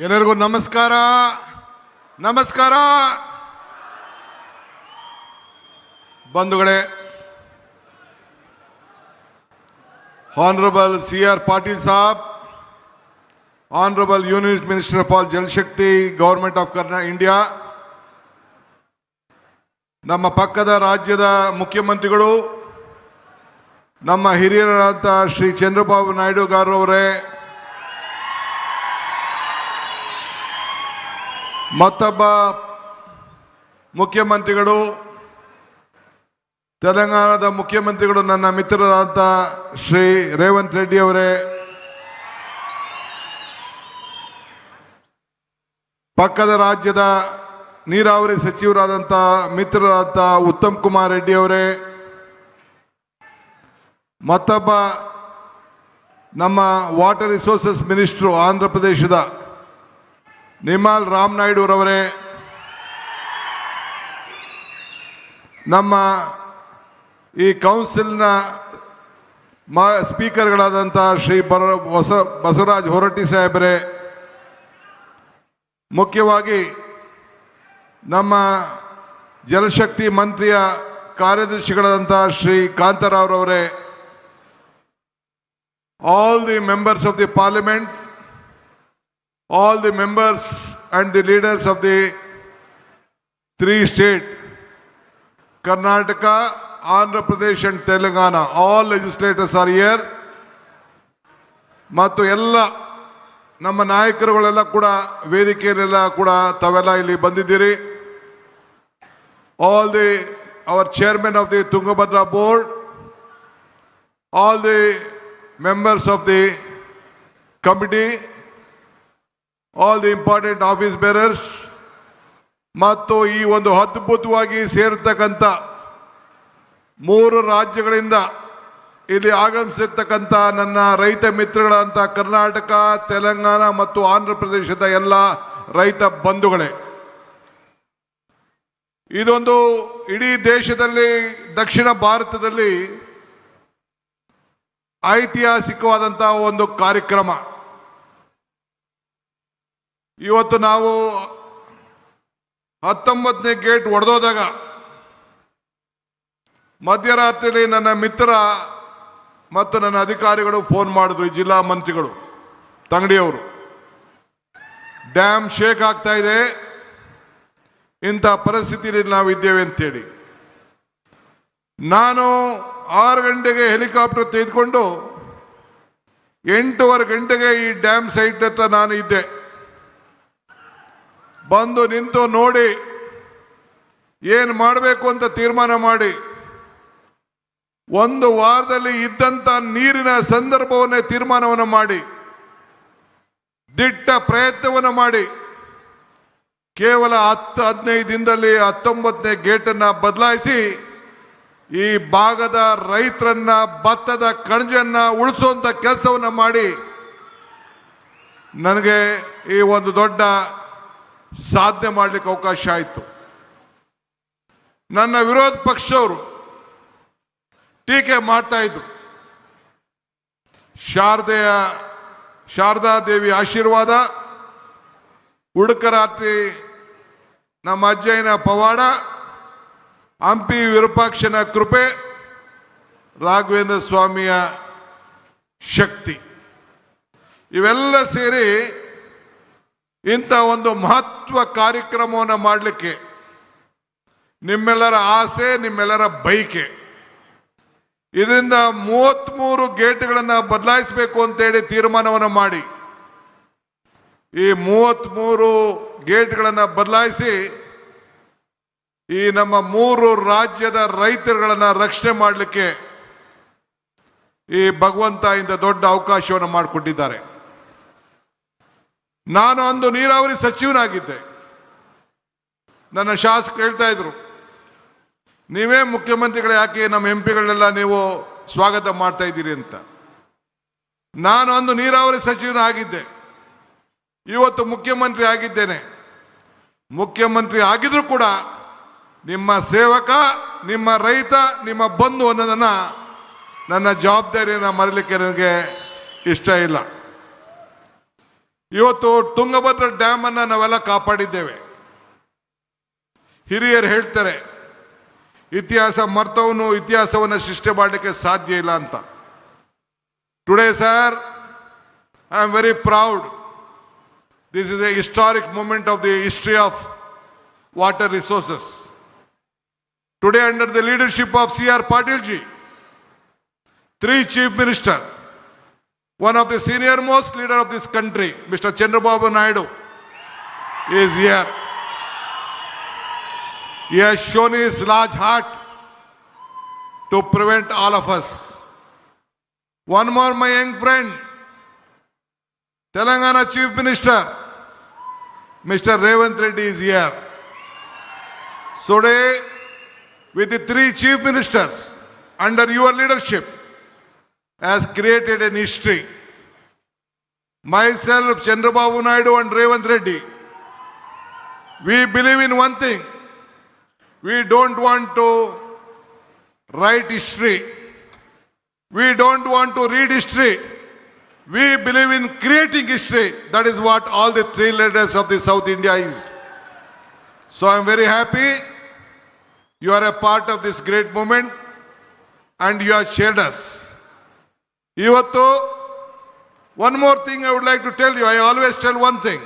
ಎಲ್ಲರಿಗೂ ನಮಸ್ಕಾರ. ನಮಸ್ಕಾರ ಬಂಧುಗಳೇ. Honorable C.R. Patil Saab, Honorable Union Minister for Jal Shakti, Government of Karnataka, India, ನಮ್ಮ ಪಕ್ಕದ ರಾಜ್ಯದ ಮುಖ್ಯಮಂತ್ರಿಗಳು, ನಮ್ಮ ಹಿರಿಯರಾದ ಶ್ರೀ ಚಂದ್ರಬಾಬು ನಾಯ್ಡು ಅವರೇ, ಮತ್ತೊಬ್ಬ ಮುಖ್ಯಮಂತ್ರಿಗಳು, ತೆಲಂಗಾಣದ ಮುಖ್ಯಮಂತ್ರಿಗಳು, ನನ್ನ ಮಿತ್ರರಾದ ಶ್ರೀ ರೇವಂತ್ ರೆಡ್ಡಿ ಅವರೇ, ಪಕ್ಕದ ರಾಜ್ಯದ ನೀರಾವರಿ ಸಚಿವರಾದಂಥ ಮಿತ್ರರಾದ ಉತ್ತಮ್ ಕುಮಾರ್ ರೆಡ್ಡಿ ಅವರೇ, ಮತ್ತೊಬ್ಬ ನಮ್ಮ ವಾಟರ್ ರಿಸೋರ್ಸಸ್ ಮಿನಿಸ್ಟ್ರು ಆಂಧ್ರ ಪ್ರದೇಶದ ನಿಮಾಲ್ ರಾಮ್ ನಾಯ್ಡುರವರೇ, ನಮ್ಮ ಈ ಕೌನ್ಸಿಲ್ನ ಸ್ಪೀಕರ್ಗಳಾದಂಥ ಶ್ರೀ ಬಸವರಾಜ್ ಹೊರಟ್ಟಿ ಸಾಹೇಬರೇ, ಮುಖ್ಯವಾಗಿ ನಮ್ಮ ಜಲಶಕ್ತಿ ಮಂತ್ರಿಯ ಕಾರ್ಯದರ್ಶಿಗಳಾದಂಥ ಶ್ರೀ ಕಾಂತರಾವ್ರವರೇ, all the members of the parliament, all the members and the leaders of the three states, Karnataka, Andhra Pradesh and Telangana, all legislators are here. ಮತ್ತು ಎಲ್ಲ ನಮ್ಮ ನಾಯಕರುಗಳೆಲ್ಲ ಕೂಡ ವೇದಿಕೆಯಲ್ಲೆಲ್ಲ ಕೂಡ ತಾವೆಲ್ಲ ಇಲ್ಲಿ ಬಂದಿದ್ದೀರಿ. all the our chairman of the Tungabhadra board, all the members of the committee, all the important office bearers, ಮತ್ತು ಈ ಒಂದು ಅದ್ಭುತವಾಗಿ ಸೇರತಕ್ಕಂಥ 3 ರಾಜ್ಯಗಳಿಂದ ಇಲ್ಲಿ ಆಗಮಿಸಿರ್ತಕ್ಕಂಥ ನನ್ನ ರೈತ ಮಿತ್ರಗಳಂತ ಕರ್ನಾಟಕ, ತೆಲಂಗಾಣ ಮತ್ತು ಆಂಧ್ರ ಪ್ರದೇಶದ ಎಲ್ಲ ರೈತ ಬಂಧುಗಳೇ, ಇದೊಂದು ಇಡೀ ದೇಶದಲ್ಲಿ, ದಕ್ಷಿಣ ಭಾರತದಲ್ಲಿ ಐತಿಹಾಸಿಕವಾದಂತಹ ಒಂದು ಕಾರ್ಯಕ್ರಮ. ಇವತ್ತು ನಾವು 19ನೇ ಗೇಟ್ ಒಡೆದೋದಾಗ ಮಧ್ಯರಾತ್ರಿಯಲ್ಲಿ ನನ್ನ ಮಿತ್ರ ಮತ್ತು ನನ್ನ ಅಧಿಕಾರಿಗಳು ಫೋನ್ ಮಾಡಿದ್ರು, ಜಿಲ್ಲಾ ಮಂತ್ರಿಗಳು ತಂಗಡಿಯವರು, ಡ್ಯಾಮ್ ಶೇಕ್ ಆಗ್ತಾ ಇದೆ, ಇಂಥ ಪರಿಸ್ಥಿತಿಯಲ್ಲಿ ನಾವಿದ್ದೇವೆ ಅಂತೇಳಿ. ನಾನು 6 ಗಂಟೆಗೆ ಹೆಲಿಕಾಪ್ಟರ್ ತೆಗೆದುಕೊಂಡು 8:15 ಗಂಟೆಗೆ ಈ ಡ್ಯಾಮ್ ಸೈಟ್ ಹತ್ರ ನಾನು ಇದ್ದೆ. ಬಂದು ನಿಂತು ನೋಡಿ ಏನು ಮಾಡಬೇಕು ಅಂತ ತೀರ್ಮಾನ ಮಾಡಿ, 1 ವಾರದಲ್ಲಿ ಇದ್ದಂಥ ನೀರಿನ ಸಂದರ್ಭವನ್ನೇ ತೀರ್ಮಾನವನ್ನು ಮಾಡಿ, ದಿಟ್ಟ ಪ್ರಯತ್ನವನ್ನು ಮಾಡಿ, ಕೇವಲ 10-15 ದಿನದಲ್ಲಿ 19ನೇ ಗೇಟನ್ನು ಬದಲಾಯಿಸಿ ಈ ಭಾಗದ ರೈತರನ್ನ, ಭತ್ತದ ಕಣಜನ್ನ ಉಳಿಸುವಂತ ಕೆಲಸವನ್ನು ಮಾಡಿ ನನಗೆ ಈ ಒಂದು ದೊಡ್ಡ ಸಾಧನೆ ಮಾಡಲಿಕ್ಕೆ ಅವಕಾಶ ಆಯಿತು. ನನ್ನ ವಿರೋಧ ಪಕ್ಷವರು ಟೀಕೆ ಮಾಡ್ತಾ ಇದ್ರು. ಶಾರದಾ ದೇವಿ ಆಶೀರ್ವಾದ, ಉಡುಕರಾತ್ರಿ ನಮ್ಮ ಅಜ್ಜಯ್ಯನ ಪವಾಡ, ಹಂಪಿ ವಿರೂಪಾಕ್ಷನ ಕೃಪೆ, ರಾಘವೇಂದ್ರ ಸ್ವಾಮಿಯ ಶಕ್ತಿ, ಇವೆಲ್ಲ ಸೇರಿ ಇಂಥ ಒಂದು ಮಹತ್ವ ಕಾರ್ಯಕ್ರಮವನ್ನು ಮಾಡಲಿಕ್ಕೆ ನಿಮ್ಮೆಲ್ಲರ ಆಸೆ, ನಿಮ್ಮೆಲ್ಲರ ಬಯಕೆ. ಇದರಿಂದ 33 ಗೇಟ್ಗಳನ್ನು ಬದಲಾಯಿಸಬೇಕು ಅಂತೇಳಿ ತೀರ್ಮಾನವನ್ನು ಮಾಡಿ, ಈ 33 ಗೇಟ್ಗಳನ್ನು ಬದಲಾಯಿಸಿ ಈ ನಮ್ಮ 3 ರಾಜ್ಯದ ರೈತರುಗಳನ್ನು ರಕ್ಷಣೆ ಮಾಡಲಿಕ್ಕೆ ಈ ಭಗವಂತ ಇಂಥ ದೊಡ್ಡ ಅವಕಾಶವನ್ನು ಮಾಡಿಕೊಟ್ಟಿದ್ದಾರೆ. ನಾನು ಅಂದು ನೀರಾವರಿ ಸಚಿವನಾಗಿದ್ದೆ. ನನ್ನ ಶಾಸಕರು ಹೇಳ್ತಾ ಇದ್ರು, ನೀವೇ ಮುಖ್ಯಮಂತ್ರಿಗಳು, ಯಾಕೆ ನಮ್ಮ ಎಂಪಿಗಳನ್ನೆಲ್ಲ ನೀವು ಸ್ವಾಗತ ಮಾಡ್ತಾ ಇದ್ದೀರಿ ಅಂತ. ನಾನು ಅಂದು ನೀರಾವರಿ ಸಚಿವನಾಗಿದ್ದೆ, ಇವತ್ತು ಮುಖ್ಯಮಂತ್ರಿ ಆಗಿದ್ದೇನೆ. ಮುಖ್ಯಮಂತ್ರಿ ಆಗಿದ್ರು ಕೂಡ ನಿಮ್ಮ ಸೇವಕ, ನಿಮ್ಮ ರೈತ, ನಿಮ್ಮ ಬಂಧು ಅನ್ನೋದನ್ನು, ನನ್ನ ಜವಾಬ್ದಾರಿಯನ್ನು ಮರಲಿಕ್ಕೆ ನನಗೆ ಇಷ್ಟ ಇಲ್ಲ. ಇವತ್ತು ತುಂಗಭದ್ರಾ ಡ್ಯಾಮ್ ಅನ್ನ ನಾವೆಲ್ಲ ಕಾಪಾಡಿದ್ದೇವೆ. ಹಿರಿಯರು ಹೇಳ್ತಾರೆ, ಇತಿಹಾಸ ಮರ್ತವನು ಇತಿಹಾಸವನ್ನು ಸೃಷ್ಟಿ ಮಾಡಲಿಕ್ಕೆ ಸಾಧ್ಯ ಇಲ್ಲ ಅಂತ. Today sir, I am very proud. This is a historic moment of the history of water resources. Today, under the leadership of C.R. Patil ji, 3 chief ministers, one of the senior most leader of this country, Mr. Chandrababu Naidu, is here. He has shown his large heart to prevent all of us. One more, my young friend, Telangana Chief Minister, Mr. Revant Reddy is here. So today, with the 3 chief ministers under your leadership, has created an history. Myself, Chandrababu Naidu and Revant Reddy, we believe in one thing. We don't want to write history. We don't want to read history. We believe in creating history. That is what all the 3 leaders of the South India is. So I am very happy. You are a part of this great movement and you have shared us. Ivattu, one more thing I would like to tell you. I always tell one thing.